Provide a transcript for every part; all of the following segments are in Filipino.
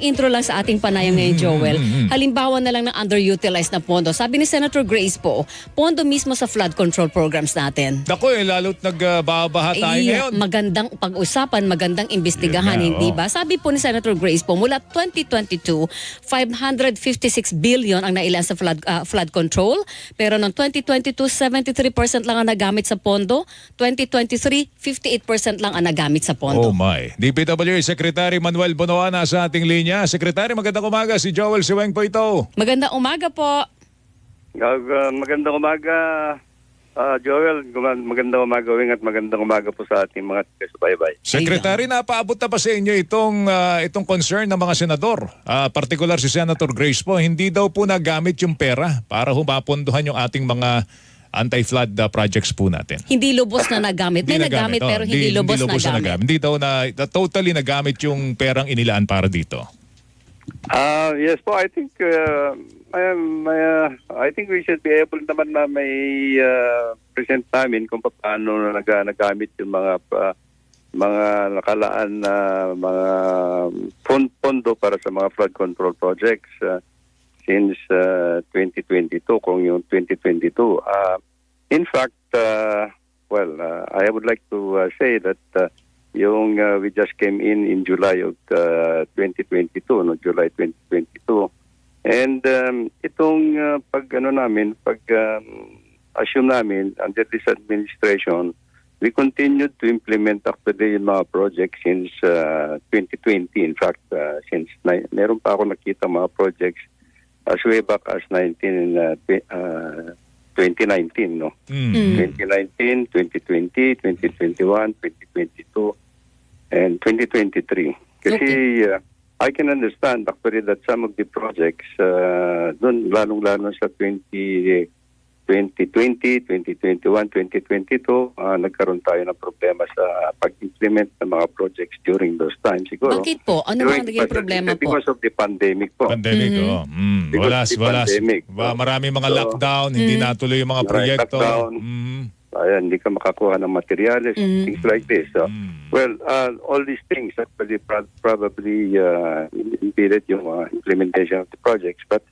intro lang sa ating panayam ngayon, Joel. Halimbawa na lang ng underutilized na pondo. Sabi ni Senator Grace po, pondo mismo sa flood control programs natin. Dako lalo't nagbabaha tayo ngayon. Magandang pag-usapan, magandang imbestigahan, hindi ba? Sabi po ni Senator Grace po, mula 2022, 556 billion ang nailan sa flood control. Pero noong 2022, 73% lang ang nagamit sa pondo. 2023, 58% lang ang nagamit sa pondo. Oh my. DPWH Secretary Manuel Bonoana sa ating linya. Secretary, magandang umaga. Si Joel Siweng po ito. Magandang umaga po. Magandang umaga, Joel. Magandang umaga, Wing, at magandang umaga po sa ating mga taga-subaybay. Secretary, napaabot na pa sa inyo itong concern ng mga senador. Partikular si Senator Grace po, hindi daw po nagamit yung pera para humapondohan yung ating mga anti-flood projects po natin. Hindi lubos na nagamit. May nagamit pero hindi lubos na nagamit. Hindi daw na totally nagamit yung perang inilaan para dito. Yes po, I think I think we should be able naman na may present namin kung paano nagamit yung mga nakalaan na mga pondo para sa mga flood control projects since 2022, kung yung 2022. In fact, I would like to say that we just came in July of 2022, no, July 2022. And itong assume namin under this administration, we continued to implement actually yung mga projects since 2020. In fact, since meron pa ako nakita mga projects as way back as 2019, no? 2019, 2020, 2021, 2022, and 2023. Kasi I can understand actually that some of the projects doon lalong-lalo sa 2020, 2021, 2022, nagkaroon tayo ng problema sa pag-implement ng mga projects during those times. Siguro. Bakit po? Ano mga naging problema po? Because of the pandemic po. Pandemic, Marami mga lockdown, hindi natuloy yung mga proyekto. Ayan, hindi ka makakuha ng materials, things like this. So, all these things actually probably impeded yung implementation of the projects. But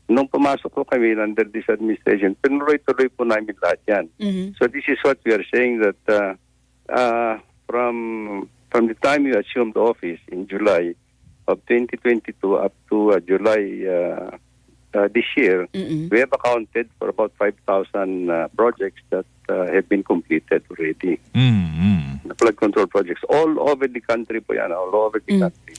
nung pumasok ko kami under this administration, tinuloy-tuloy po namin lahat yan. So this is what we are saying, that from the time you assumed office in July of 2022 up to July this year, we have accounted for about 5,000 projects that have been completed already. The flood control projects all over the country po yan, all over the country.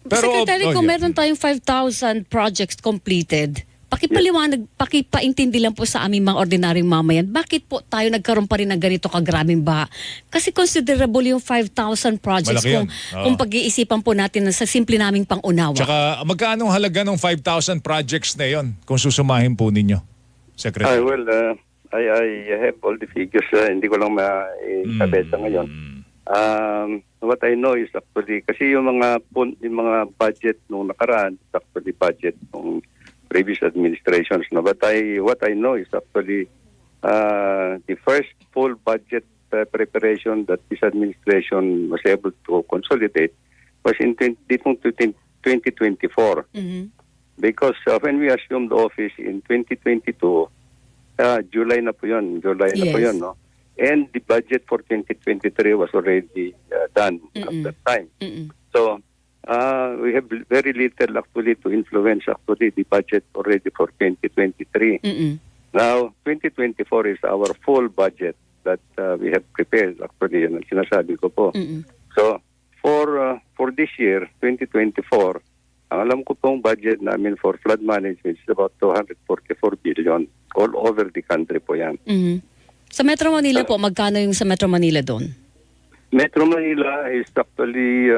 Pero, Secretary, kung meron tayong 5,000 projects completed, pakipaliwanag, pakipaintindi lang po sa aming mga ordinaryong mamayan, bakit po tayo nagkaroon pa rin ng ganito kagrabing baha? Kasi considerable yung 5,000 projects kung pag-iisipan po natin sa simple naming pang-unawa. Tsaka magkano halaga ng 5,000 projects na yon kung susumahin po ninyo, Secretary? I have all the figures. Hindi ko lang maikabesa ngayon. What I know is actually, kasi yung mga budget nung nakaraan, actually budget nung previous administrations. No? But what I know is actually the first full budget preparation that this administration was able to consolidate was in 2024. Because when we assumed office in 2022, July na po yun. No? And the budget for 2023 was already done at that time. So we have very little actually to influence actually the budget already for 2023. Now, 2024 is our full budget that we have prepared actually, yan ang sinasabi ko po. So for this year, 2024, ang alam ko pong budget namin for flood management is about 244 billion all over the country po yan. Sa Metro Manila po, magkano yung sa Metro Manila doon? Metro Manila is actually,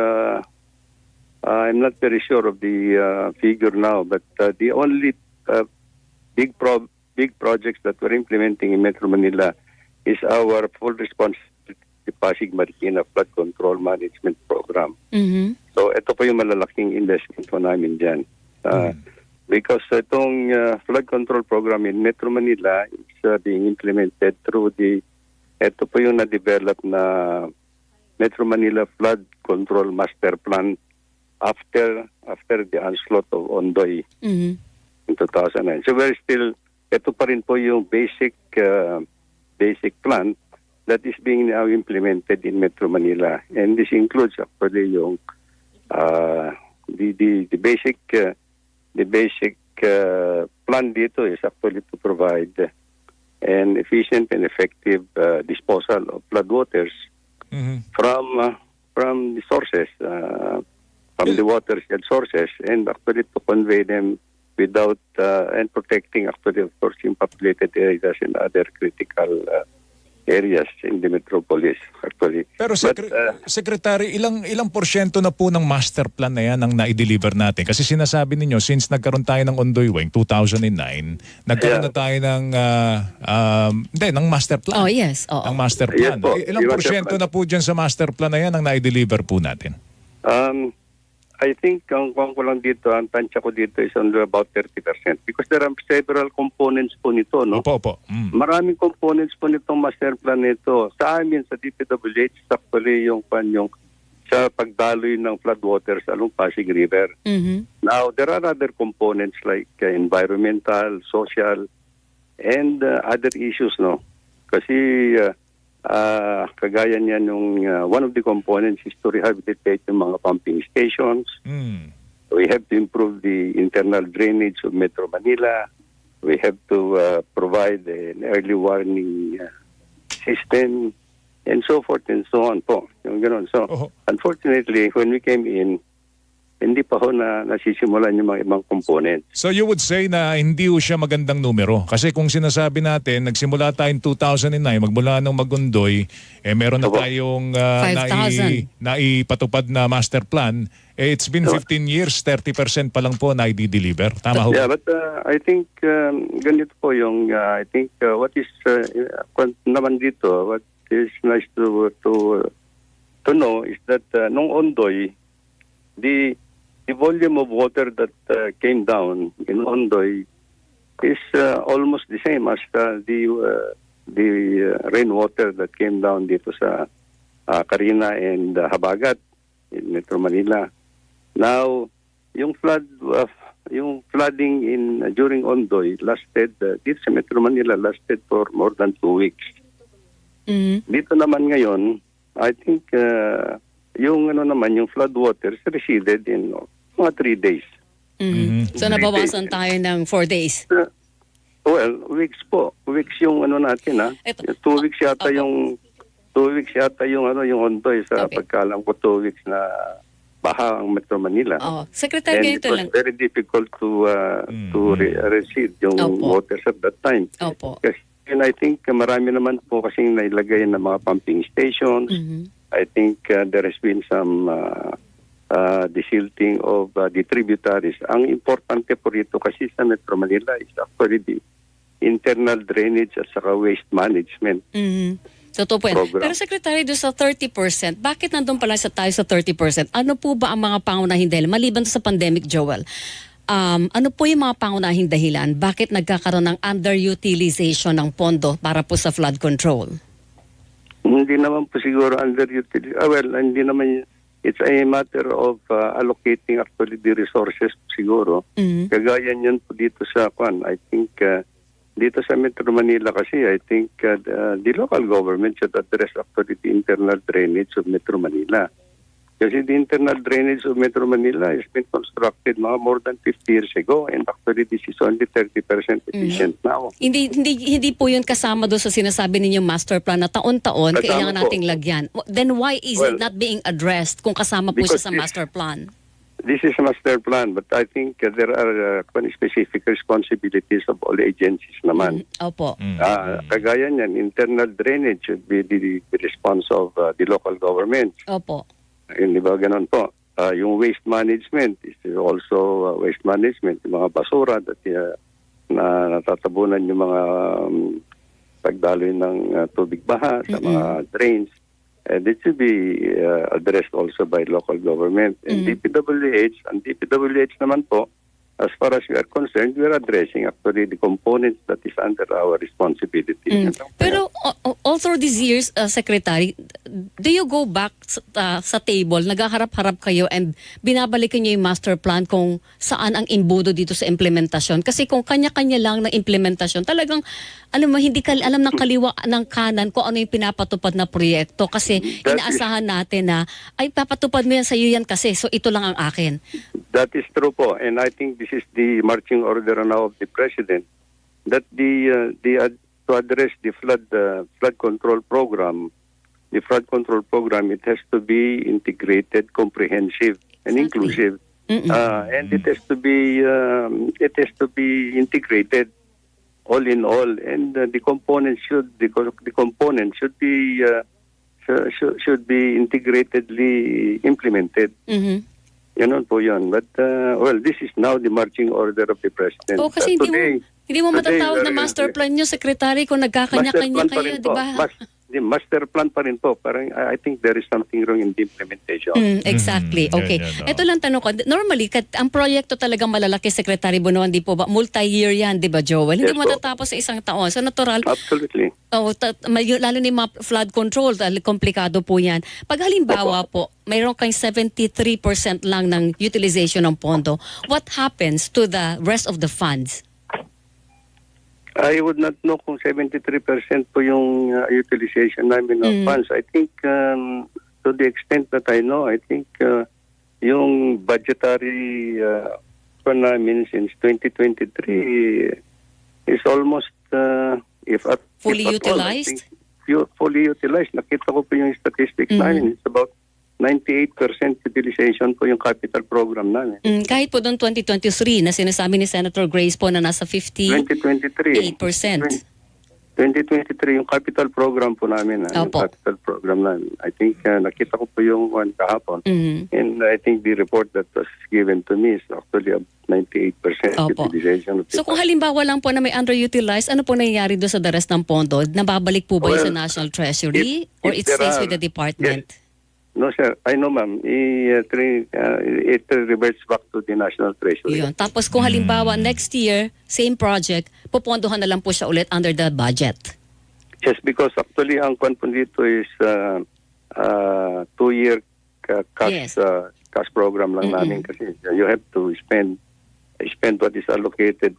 I'm not very sure of the figure now, but the only big projects that we're implementing in Metro Manila is our full responsibility Pasig Marikina Flood Control Management Program. So ito po yung malalaking investment po namin dyan. Because itong flood control program in Metro Manila is being implemented through ito po yung na-develop na Metro Manila Flood Control Master Plan after the onslaught of Ondoy Mhm. in 2009. So we're still, ito pa rin po yung basic plan that is being now implemented in Metro Manila. And this includes actually yung the basic plan dito is actually to provide an efficient and effective disposal of floodwaters Mhm. from the sources, from the watershed sources, and actually to convey them without and protecting actually, of course, yung populated areas and other critical areas in the metropolis actually. Pero But, Secretary, ilang porsyento na po ng master plan na yan ang na-deliver natin? Kasi sinasabi ninyo, since nagkaroon tayo ng Ondoy Wing 2009, nagkaroon Yeah. na tayo ng master plan. Oh, yes. Oo. Ang master Yes plan. po, Ilang yung master porsyento plan. na po dyan sa master plan na yan ang na-deliver po natin? I think ang kuwan ko lang dito, ang tansya ko dito is only about 30% because there are several components po nito, no? Opo. Mm. Maraming components po nitong master plan nito. Sa amin, sa DPWH, actually yung sa pagdaloy ng floodwaters along Pasig River. Mhm. Now, there are other components like environmental, social, and other issues, no? Kasi kagaya niyan yung one of the components is to rehabilitate yung mga pumping stations. Mm. We have to improve the internal drainage of Metro Manila. We have to provide an early warning system and so forth and so on po. Yung ganun. So, Oho. unfortunately, when we came in, hindi pa ho na nasisimulan yung mga ibang components. So you would say na hindi ho siya magandang numero. Kasi kung sinasabi natin, nagsimula tayo in 2009, magmula nung Magundoy, meron na Opo. tayong 5,000. naipatupad na master plan. It's been 15 years, 30% pa lang po na i-deliver. Tama ho? Yeah, but I think ganito po yung I think what is naman dito, what is nice to know is that nung Ondoy, the volume of water that came down in Ondoy is almost the same as the rainwater that came down dito sa Carina and Habagat in Metro Manila. Now, yung flooding during Ondoy lasted dito sa Metro Manila lasted for more than 2 weeks. Mhm. Dito naman ngayon, I think yung floodwaters receded in mga 3 days. Mhm. So nabawasan tayo ng 4 days. Well, weeks po. Weeks yung natin Ito. 2 weeks yata Opo. yung yung Ondoy sa Okay. pagkalam ko 2 weeks na baha ang Metro Manila. Oh, Secretary, And it ganito was lang. very difficult to recede yung Opo. waters at that time. Opo. Kasi and I think marami naman po kasing nailagay ng mga pumping stations. Mhm. I think there has been some desilting of the tributaries. Ang importante po rito kasi sa Metro Manila is actually the internal drainage at saka waste management. Mhm. Totoo po yan. Program. Pero Secretary, doon sa 30%, bakit nandun pala tayo sa 30%? Ano po ba ang mga pangunahing dahilan? Maliban sa pandemic, Joel, ano po yung mga pangunahing dahilan? Bakit nagkakaroon ng underutilization ng pondo para po sa flood control? Hindi naman po siguro underutilized. Hindi naman. It's a matter of allocating actually the resources siguro. Mhm. Kagaya niyan po dito sa I think dito sa Metro Manila kasi I think the local government should address actually the internal drainage of Metro Manila. Kasi the internal drainage of Metro Manila has been constructed more than 50 years ago and actually this is only 30% efficient now. Hindi po yun kasama doon sa sinasabi ninyong master plan na taon-taon Kasama kailangan po. nating lagyan. Then why is it Well, not being addressed kung kasama po siya because sa master plan? This is a master plan but I think there are specific responsibilities of all agencies naman. Opo. Kagaya niyan, internal drainage should be the response of the local government. Opo. Di ba ganun po? Yung waste management is also waste management. Yung mga basura na natatabunan yung mga pagdaloy ng tubig baha sa mga drains. This should be addressed also by local government. And DPWH naman po, as far as we are concerned, we are addressing actually the components that is under our responsibility. Pero all through these years, Secretary, do you go back sa table, naghaharap-harap kayo and binabalikan niyo yung master plan kung saan ang imbudo dito sa implementasyon? Kasi kung kanya-kanya lang ng implementasyon, talagang alam mo, hindi ka alam ng kaliwa ng kanan kung ano yung pinapatupad na proyekto. Kasi inaasahan natin na, ay papatupad mo yan sa iyo yan kasi, so ito lang ang akin. That is true po, and I think this is the marching order now of the President that to address the flood control program, it has to be integrated, comprehensive, and inclusive, and it has to be integrated all in all, and the components should be integratedly implemented. Ganun po yun. But, this is now the marching order of the President. Oo, kasi hindi mo matatawag na master plan nyo, Secretary, kung nagkakanya-kanya kayo, di ba? Master plan pa rin po. Parang, I think there is something wrong in the implementation. Exactly. Okay. Yan. Ito lang tanong ko. Normally, ang proyekto talagang malalaki, Secretary Bunuan, di po ba? Multi-year yan, di ba, Joel? Hindi Yes, mo po. matatapos sa isang taon. So, natural. Absolutely. Lalo ni mga flood control, komplikado po yan. Pag halimbawa po, mayroon kang 73% lang ng utilization ng pondo, what happens to the rest of the funds? I would not know kung 73% po yung utilization namin of funds. I think to the extent that I know, I think yung budgetary fund namin since 2023 is almost Fully if at all, utilized? I think fully utilized. Nakita ko po yung statistics namin. It's about 98% utilization po yung capital program namin. Kahit po doon 2023 na sinasabi ni Senator Grace po na nasa 2023. 8%. 2023 yung capital program po namin. Yung Opo. capital program namin. I think nakita ko po yung one kahapon. And I think the report that was given to me is actually 98% Opo. utilization. Of the So kung halimbawa lang po na may underutilized, ano po nangyayari doon sa the rest ng pondo? Nababalik po ba yun sa National Treasury? Or it there stays are- with the department? Yes. No, sir. I know, ma'am. It reverts back to the National Treasury. Yun. Tapos kung halimbawa next year, same project, pupondohan na lang po siya ulit under the budget. Yes, because actually ang kwan po dito is 2-year Yes. cash program lang namin kasi you have to spend what is allocated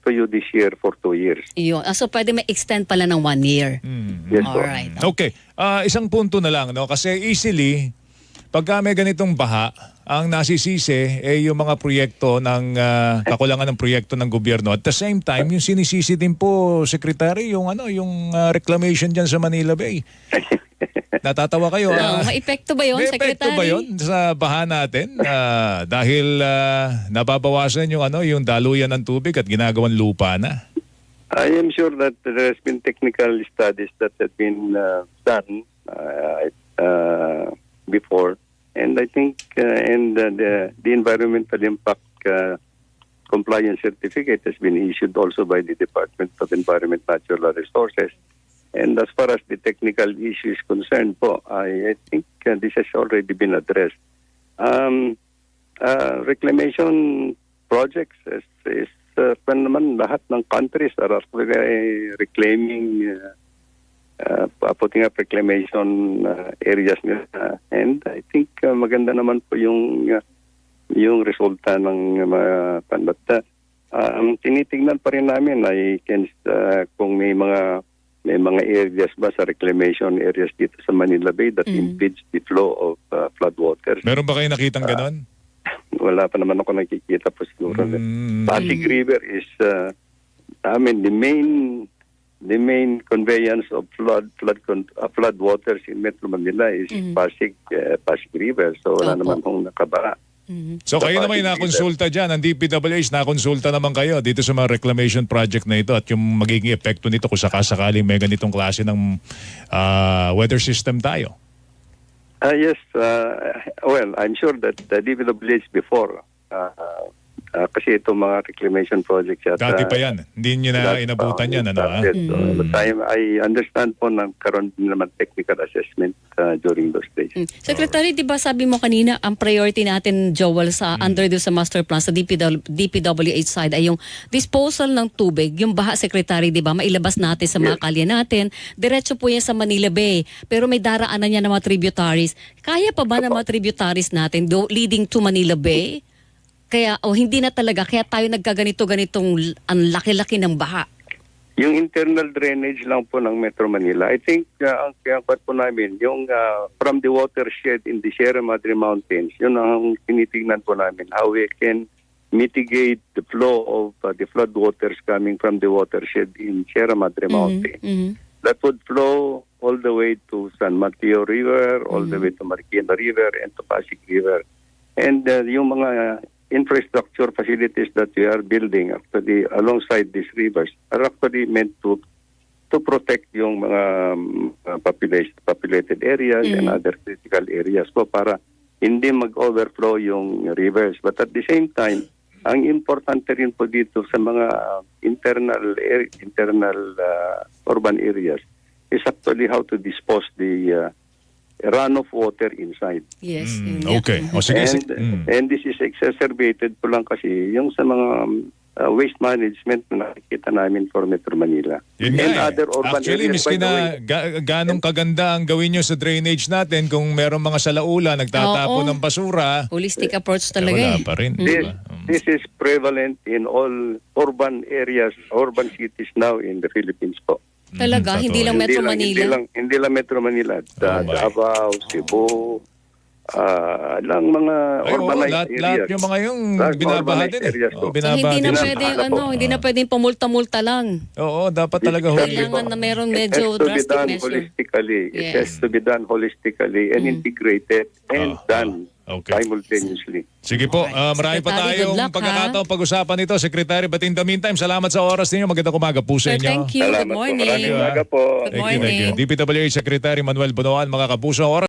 to you this year for 2 years. Yun. So pwede may extend pala ng 1 year. Yes, po. Alright. Okay. Isang punto na lang, no? Kasi easily, pagka may ganitong baha, ang nasisisi yung mga proyekto ng kakulangan ng proyekto ng gobyerno. At the same time, yung sinisisi din po, Secretary, yung reclamation dyan sa Manila Bay. Natatawa kayo. May epekto ba yun, May Secretary? epekto ba yun sa baha natin? Dahil nababawasan yung daluyan ng tubig at ginagawang lupa na. I am sure that there has been technical studies that have been done before, and I think the environmental impact compliance certificate has been issued also by the Department of Environment and Natural Resources. And as far as the technical issue is concerned, I think this has already been addressed. Reclamation projects is pa naman lahat ng countries are reclaiming, putting up reclamation areas nila. And I think maganda naman po yung resulta ng mga panbata. Tinitingnan pa rin namin ay kung may mga areas ba sa reclamation areas dito sa Manila Bay that impedes the flow of floodwaters. Meron ba kayo nakitang ganon? Wala pa naman ako nakikita po siguro. Pasig River is, the main conveyance of flood waters in Metro Manila is Pasig River. So wala naman kong nakabara. So kayo Sa naman Pasig nakonsulta dyan, ang DPWH, nakonsulta naman kayo dito sa mga reclamation project na ito at yung magiging epekto nito kung sakasakaling may ganitong klase ng weather system tayo. Yes. Well, I'm sure that the DPWH before, kasi kasi itong mga reclamation projects yata. Dati pa yan. Hindi nyo na Dati inabutan pa, yan. Ano, ha? started. So, but I understand po na karoon din naman technical assessment during those days. Secretary, di ba sabi mo kanina, ang priority natin, Joel, sa under sa master plan, sa DPWH side, ay yung disposal ng tubig, yung baha, Secretary, di ba, mailabas natin sa mga kalye natin. Diretso po yan sa Manila Bay. Pero may daraanan niya ng mga tributaries. Kaya pa ba ng mga tributaries natin leading to Manila Bay? Kaya, hindi na talaga. Kaya tayo nagkaganito-ganitong ang laki-laki ng baha. Yung internal drainage lang po ng Metro Manila, I think ang kaya po namin, yung from the watershed in the Sierra Madre Mountains, yun ang tinitingnan po namin, how we can mitigate the flow of the flood waters coming from the watershed in Sierra Madre Mountain. That would flow all the way to San Mateo River, all the way to Marikina River, and to Pasig River. And yung mga infrastructure facilities that we are building actually alongside these rivers are actually meant to protect yung mga populated areas and other critical areas po para hindi mag-overflow yung rivers. But at the same time, ang importante rin po dito sa mga internal urban areas is actually how to dispose the runoff water inside. Yes. Okay. O sige. And this is exacerbated po lang kasi yung sa mga waste management na nakikita namin for Metro Manila. Yun nga And eh. other urban Actually, areas, miski by the way. na ganong kaganda ang gawin nyo sa drainage natin, kung meron mga salaula, nagtatapo Oo. ng basura, Holistic approach talaga wala eh. pa rin. This, diba? this is prevalent in all urban areas, urban cities now in the Philippines po. Talaga, hindi lang Metro Manila. Hindi lang Metro Manila. Davao, Cebu, lang mga Ay, oo, urbanized lahat areas. yung mga yung Lahat binabaha urbanized din eh. areas Oo, po. So, binabaha hindi na din. pwede Binabaha po. hindi na pwedeng pamulta-multa lang. Oo, dapat talaga Kailangan na meron medyo It has to be drastic done measure. holistically. It Yes. has to be done holistically and integrated and done okay. simultaneously. Sige po, marami pa Secretary, tayong good luck, pagkakataong pag-usapan ito, Secretary. But in the meantime, salamat sa oras ninyo. Magandang umaga po sa Sir, inyo. thank you. Good Salamat po. morning. Maraming umaga po. Good Thank you, thank you. morning. DPWH Secretary Manuel Bonoan, mga kapuso. Oras